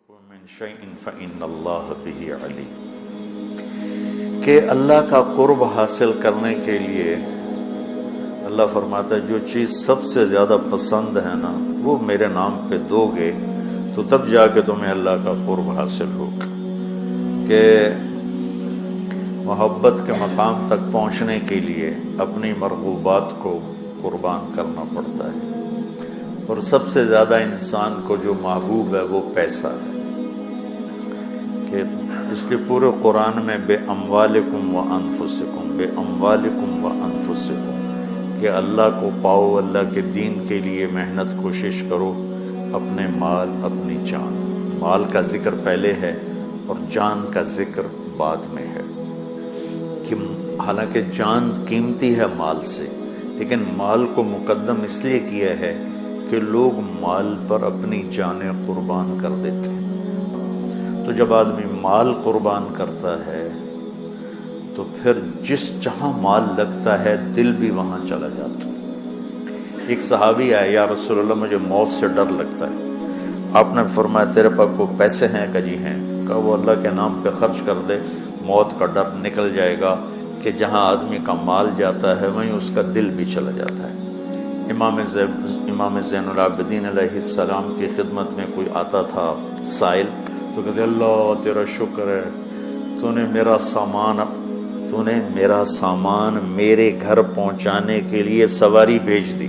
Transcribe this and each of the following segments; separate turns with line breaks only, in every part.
من شیء فإن اللہ بہ علیم، کہ اللہ کا قرب حاصل کرنے کے لیے اللہ فرماتا ہے جو چیز سب سے زیادہ پسند ہے نا وہ میرے نام پہ دو گے تو تب جا کے تمہیں اللہ کا قرب حاصل ہوگا۔ کہ محبت کے مقام تک پہنچنے کے لیے اپنی مرغوبات کو قربان کرنا پڑتا ہے، اور سب سے زیادہ انسان کو جو محبوب ہے وہ پیسہ ہے، کہ اس لیے پورے قرآن میں بے اموالکم و انفسکم، بے اموالکم و انفسکم، کہ اللہ کو پاؤ، اللہ کے دین کے لیے محنت کوشش کرو، اپنے مال اپنی جان۔ مال کا ذکر پہلے ہے اور جان کا ذکر بعد میں ہے، کہ حالانکہ جان قیمتی ہے مال سے، لیکن مال کو مقدم اس لیے کیا ہے کہ لوگ مال پر اپنی جانیں قربان کر دیتے ہیں۔ تو جب آدمی مال قربان کرتا ہے تو پھر جہاں مال لگتا ہے دل بھی وہاں چلا جاتا ہے۔ ایک صحابی آیا، یا رسول اللہ مجھے موت سے ڈر لگتا ہے۔ آپ نے فرمایا تیرے پاس کوئی پیسے ہیں؟ کہ جی ہیں۔ کہا وہ اللہ کے نام پہ خرچ کر دے، موت کا ڈر نکل جائے گا، کہ جہاں آدمی کا مال جاتا ہے وہیں اس کا دل بھی چلا جاتا ہے۔ امام زین العابدین علیہ السلام کی خدمت میں کوئی آتا تھا سائل، تو کہتے اللہ تیرا شکر ہے، تو نے میرا سامان میرے گھر پہنچانے کے لیے سواری بھیج دی۔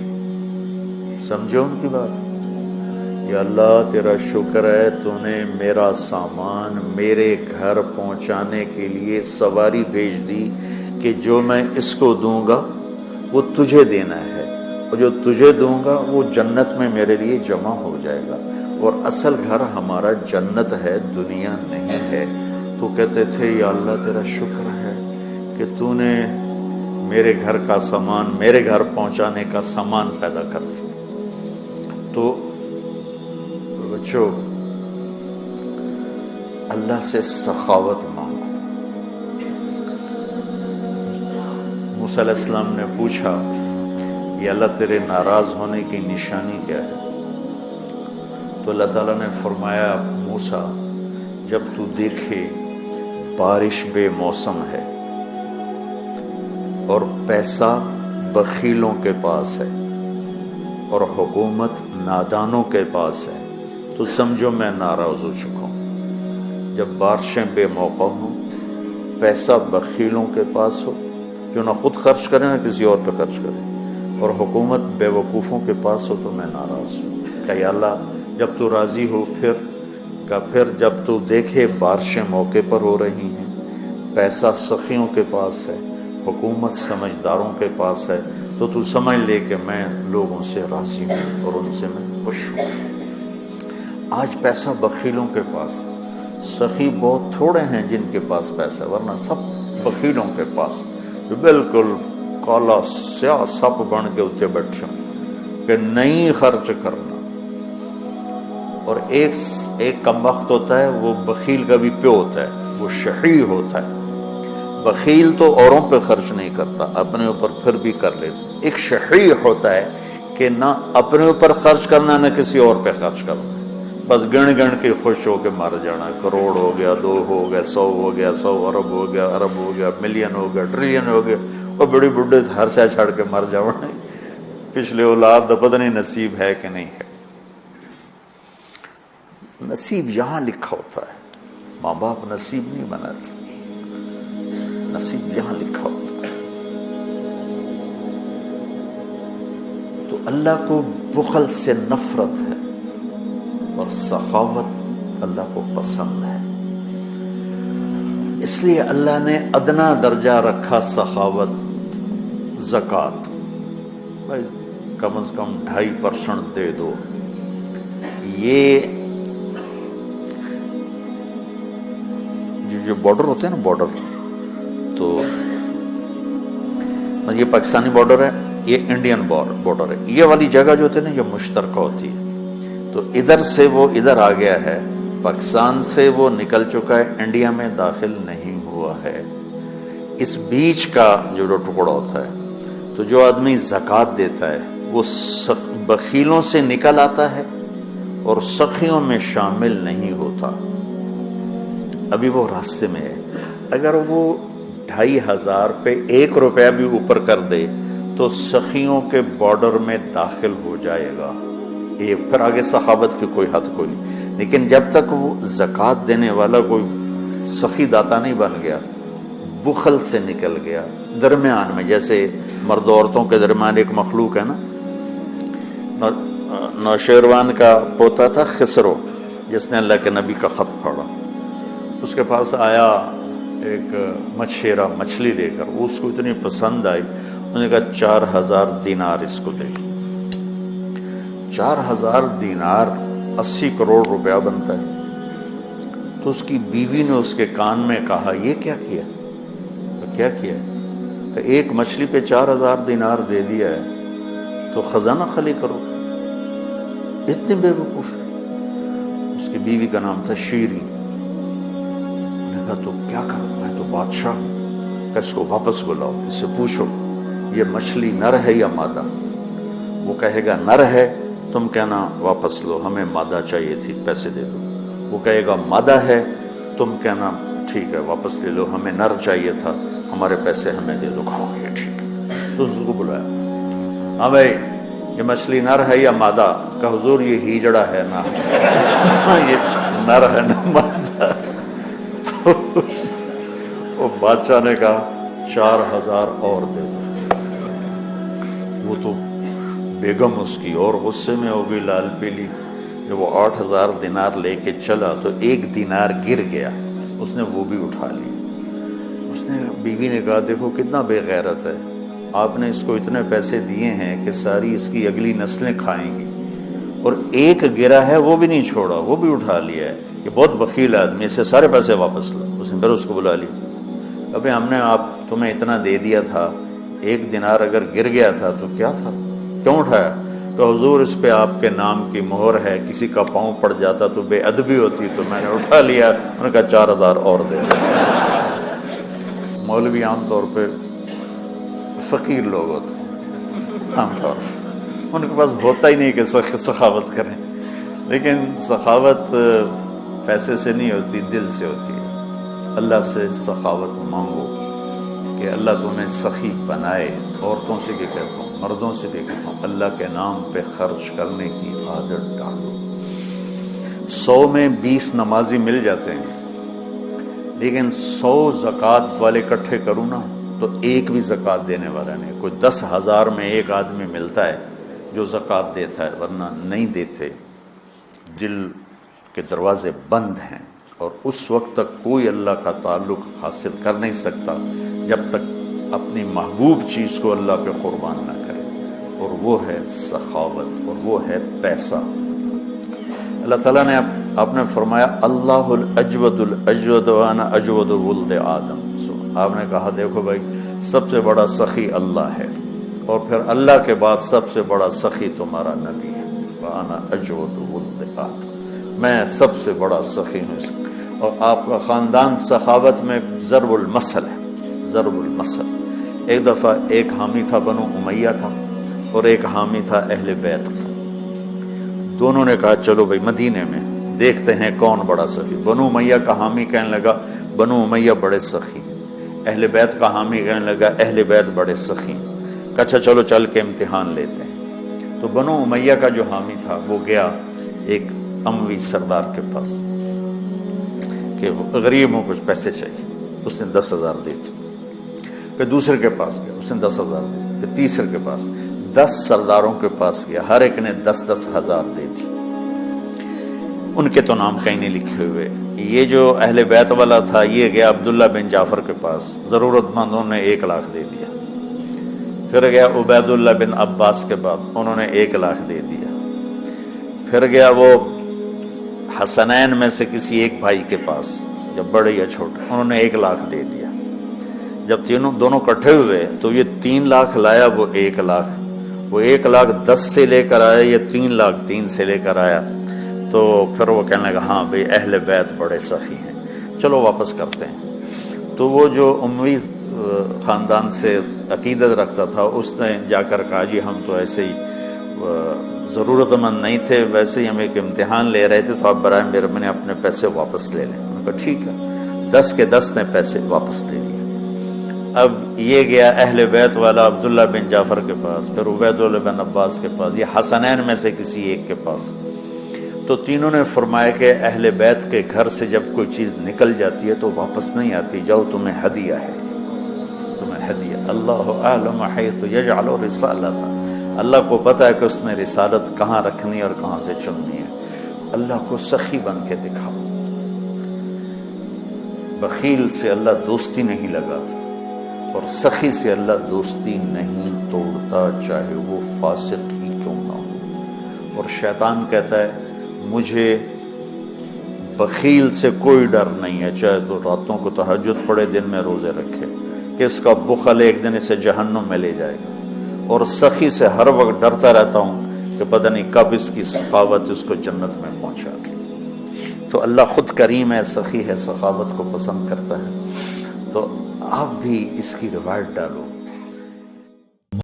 سمجھو ان کی بات؟ یا اللہ تیرا شکر ہے، تو نے میرا سامان میرے گھر پہنچانے کے لیے سواری بھیج دی، کہ جو میں اس کو دوں گا وہ تجھے دینا ہے، اور جو تجھے دوں گا وہ جنت میں میرے لیے جمع ہو جائے گا، اور اصل گھر ہمارا جنت ہے، دنیا نہیں ہے۔ تو کہتے تھے یا اللہ تیرا شکر ہے کہ تو نے میرے گھر کا سامان میرے گھر پہنچانے کا سامان پیدا کر دیا۔ تو بچوں اللہ سے سخاوت مانگو۔ موسیٰ علیہ السلام نے پوچھا یا اللہ تیرے ناراض ہونے کی نشانی کیا ہے؟ تو اللہ تعالیٰ نے فرمایا موسیٰ جب تو دیکھے بارش بے موسم ہے اور پیسہ بخیلوں کے پاس ہے اور حکومت نادانوں کے پاس ہے تو سمجھو میں ناراض ہو چکا ہوں۔ جب بارشیں بے موقع ہوں، پیسہ بخیلوں کے پاس ہو جو نہ خود خرچ کرے نہ کسی اور پہ خرچ کرے، اور حکومت بے وقوفوں کے پاس ہو تو میں ناراض ہوں۔ کہ یا اللہ جب تو راضی ہو پھر جب تو دیکھے بارشیں موقع پر ہو رہی ہیں، پیسہ سخیوں کے پاس ہے، حکومت سمجھداروں کے پاس ہے، تو تو سمجھ لے کہ میں لوگوں سے راضی ہوں اور ان سے میں خوش ہوں۔ آج پیسہ بخیلوں کے پاس، سخی بہت تھوڑے ہیں جن کے پاس پیسہ، ورنہ سب بخیلوں کے پاس جو بالکل کالا سیاہ سپ بن کے اتنے بیٹھے ہوں کہ نہیں خرچ کرنا۔ اور ایک کم وقت ہوتا ہے وہ بخیل کا بھی پیو ہوتا ہے، وہ شحیح ہوتا ہے۔ بخیل تو اوروں پہ خرچ نہیں کرتا، اپنے اوپر پھر بھی کر لیتا۔ ایک شحیح ہوتا ہے کہ نہ اپنے اوپر خرچ کرنا نہ کسی اور پہ خرچ کرنا، بس گن کے خوش ہو کے مر جانا۔ کروڑ ہو گیا، 2 ہو گیا، 100 ہو گیا، 100 ارب ہو گیا، ارب ہو گیا، ملین ہو گیا، ٹریلین ہو گیا، اور بڑی بڈھے ہر شے چھڑ کے مر جانا۔ پچھلے اولاد دا پتہ نہیں نصیب ہے کہ نہیں ہے۔ نصیب یہاں لکھا ہوتا ہے، ماں باپ نصیب نہیں بناتے، نصیب یہاں لکھا ہوتا ہے۔ تو اللہ کو بخل سے نفرت ہے اور سخاوت اللہ کو پسند ہے، اس لیے اللہ نے ادنا درجہ رکھا سخاوت، زکوٰۃ بھائی کم از کم 2.5% دے دو۔ یہ جو بارڈر ہوتے ہیں نا، بارڈر، تو یہ پاکستانی بارڈر ہے، یہ انڈین بارڈر ہے، یہ والی جگہ جو ہوتی ہے نا یہ مشترکہ ہوتی ہے، تو ادھر سے وہ ادھر آ گیا ہے، پاکستان سے وہ نکل چکا ہے، انڈیا میں داخل نہیں ہوا ہے۔ اس بیچ کا جو ٹکڑا ہوتا ہے، تو جو آدمی زکوٰۃ دیتا ہے وہ بخیلوں سے نکل آتا ہے اور سخیوں میں شامل نہیں ہوتا، ابھی وہ راستے میں ہے، اگر وہ 2500 پہ 1 روپیہ بھی اوپر کر دے تو سخیوں کے بارڈر میں داخل ہو جائے گا، پھر آگے سخاوت کی کوئی حد کوئی نہیں۔ لیکن جب تک وہ زکوٰۃ دینے والا کوئی سخی داتا نہیں بن گیا، بخل سے نکل گیا، درمیان میں، جیسے مرد و عورتوں کے درمیان ایک مخلوق ہے نا، نوشیروان کا پوتا تھا خسرو، جس نے اللہ کے نبی کا خط پڑھا، اس کے پاس آیا ایک مچھیرا مچھلی لے کر، اس کو اتنی پسند آئی، انہوں نے کہا 4000 دینار اس کو دے۔ 4000 دینار 80 کروڑ روپیہ بنتا ہے۔ تو اس کی بیوی نے اس کے کان میں کہا، یہ کیا کیا؟ کیا کیا؟ کہ ایک مچھلی پہ 4000 دینار دے دیا ہے تو خزانہ خالی کرو، اتنے بے وقوف۔ اس کی بیوی کا نام تھا شیری، نے کہا تو کیا کروں، میں تو بادشاہ ہوں، کہ اس کو واپس بلاؤ، اس سے پوچھو یہ مچھلی نر ہے یا مادہ؟ وہ کہے گا نر ہے، تم کہنا واپس لو، ہمیں مادہ چاہیے تھی، پیسے دے دو۔ وہ کہے گا مادہ ہے، تم کہنا ٹھیک ہے واپس لے لو، ہمیں نر چاہیے تھا، ہمارے پیسے ہمیں دے دو، کھاؤ گے ٹھیک ہے۔ تو اس کو بلایا، ہاں بھائی یہ مچھلی نر ہے یا مادہ؟ کہ حضور یہ ہیجڑا ہے نا، یہ نر ہے نا مادہ؟ تو وہ بادشاہ نے کہا 4000 اور دے دو۔ وہ تو بیگم اس کی اور غصے میں ہو گئی، لال پیلی۔ جب وہ 8000 دینار لے کے چلا تو 1 دینار گر گیا، اس نے وہ بھی اٹھا لی۔ اس نے بیوی نے کہا دیکھو کتنا بے غیرت ہے، آپ نے اس کو اتنے پیسے دیے ہیں کہ ساری اس کی اگلی نسلیں کھائیں گی، اور ایک گرا ہے وہ بھی نہیں چھوڑا، وہ بھی اٹھا لیا ہے، یہ بہت بخیل آدمی، اس سے سارے پیسے واپس لا۔ اس نے پھر اس کو بلا لی، ابھی ہم نے تمہیں اتنا دے دیا تھا، 1 دینار اگر گر گیا تھا تو کیا تھا، کیوں اٹھایا؟ کہ حضور اس پہ آپ کے نام کی مہر ہے، کسی کا پاؤں پڑ جاتا تو بے ادبی ہوتی، تو میں نے اٹھا لیا۔ انہوں نے کہا 4000 اور دے دو۔ مولوی عام طور پہ فقیر لوگ ہوتے ہیں، عام طور پہ ان کے پاس ہوتا ہی نہیں کہ سخاوت کریں، لیکن سخاوت پیسے سے نہیں ہوتی، دل سے ہوتی ہے۔ اللہ سے سخاوت مانگو کہ اللہ تمہیں سخی بنائے۔ عورتوں سے بھی کہتا ہوں، مردوں سے بھی کہتا ہوں، اللہ کے نام پہ خرچ کرنے کی عادت ڈالو۔ 100 میں 20 نمازی مل جاتے ہیں، لیکن 100 زکوٰۃ والے اکٹھے کروں نا تو ایک بھی زکوٰۃ دینے والا نہیں۔ کوئی 10,000 میں ایک آدمی ملتا ہے جو زکوٰۃ دیتا ہے، ورنہ نہیں دیتے۔ دل کے دروازے بند ہیں، اور اس وقت تک کوئی اللہ کا تعلق حاصل کر نہیں سکتا جب تک اپنی محبوب چیز کو اللہ پہ قربان نہ کرے، اور وہ ہے سخاوت، اور وہ ہے پیسہ۔ اللہ تعالیٰ نے آپ نے فرمایا اللہ الاجود الاجود وانا اجود ولد آدم۔ آپ نے کہا دیکھو بھائی سب سے بڑا سخی اللہ ہے، اور پھر اللہ کے بعد سب سے بڑا سخی تمہارا نبی ہے، وانا اجود ولد آدم، میں سب سے بڑا سخی ہوں۔ اور آپ کا خاندان سخاوت میں ضرب المثل ہے، ضرب المثل۔ ایک دفعہ ایک حامی تھا بنو امیہ کا، اور ایک حامی تھا اہل بیت کا۔ دونوں نے کہا چلو بھائی مدینے میں دیکھتے ہیں کون بڑا سخی۔ بنو امیہ کا حامی کہنے لگا بنو امیہ بڑے سخی، اہل بیت کا حامی کہنے لگا اہل بیت بڑے سخی۔ اچھا چلو چل کے امتحان لیتے ہیں۔ تو بنو امیہ کا جو حامی تھا وہ گیا ایک اموی سردار کے پاس کہ غریب ہوں کچھ پیسے چاہیے، اس نے 10,000 دے دی۔ پھر دوسرے کے پاس گیا، اس نے 10,000 دے دی۔ پھر تیسرے کے پاس، 10 سرداروں کے پاس گیا، ہر ایک نے 10,000 دے دی۔ ان کے تو نام کہیں نہیں لکھے ہوئے۔ یہ جو اہل بیت والا تھا یہ گیا عبداللہ بن جعفر کے پاس، ضرورت مندوں نے 1,00,000 دے دیا۔ پھر گیا عبید اللہ بن عباس کے بعد، انہوں نے 1,00,000 دے دیا۔ پھر گیا وہ حسنین میں سے کسی ایک بھائی کے پاس، جب بڑے یا چھوٹے، انہوں نے 1,00,000 دے دیا۔ جب دونوں کٹھے ہوئے تو یہ 3,00,000 لایا، وہ 1,00,000، وہ 1,00,000 10 سے لے کر آیا، یہ 3,00,000 3 سے لے کر آیا۔ تو پھر وہ کہنے لگا ہاں بھئی اہل بیت بڑے سخی ہیں، چلو واپس کرتے ہیں۔ تو وہ جو اموی خاندان سے عقیدت رکھتا تھا اس نے جا کر کہا جی ہم تو ایسے ہی ضرورت مند نہیں تھے، ویسے ہی ہم ایک امتحان لے رہے تھے، تو آپ برائے مہربانی اپنے پیسے واپس لے لیں۔ میں نے کہا ٹھیک ہے، 10 کے 10 نے پیسے واپس لے لیے۔ اب یہ گیا اہل بیت والا عبداللہ بن جعفر کے پاس، پھر عبید اللہ بن عباس کے پاس، یہ حسنین میں سے کسی ایک کے پاس۔ تو تینوں نے فرمایا کہ اہل بیت کے گھر سے جب کوئی چیز نکل جاتی ہے تو واپس نہیں آتی، جاؤ تمہیں ہدیہ ہے، تمہیں ہدیہ۔ اللہ اعلم حیث یجعل رسالتہ، اللہ کو پتہ ہے کہ اس نے رسالت کہاں رکھنی اور کہاں سے چننی ہے۔ اللہ کو سخی بن کے دکھاؤ۔ بخیل سے اللہ دوستی نہیں لگاتا، اور سخی سے اللہ دوستی نہیں توڑتا، چاہے وہ فاسق ہی کیوں نہ ہو۔ اور شیطان کہتا ہے مجھے بخیل سے کوئی ڈر نہیں ہے، چاہے تو راتوں کو تہجد پڑھے، دن میں روزے رکھے، کہ اس کا بخل ایک دن اسے جہنم میں لے جائے گا۔ اور سخی سے ہر وقت ڈرتا رہتا ہوں کہ پتہ نہیں کب اس کی سخاوت اس کو جنت میں پہنچاتی۔ تو اللہ خود کریم ہے، سخی ہے، سخاوت کو پسند کرتا ہے۔ تو آپ بھی اس کی روایت ڈالو۔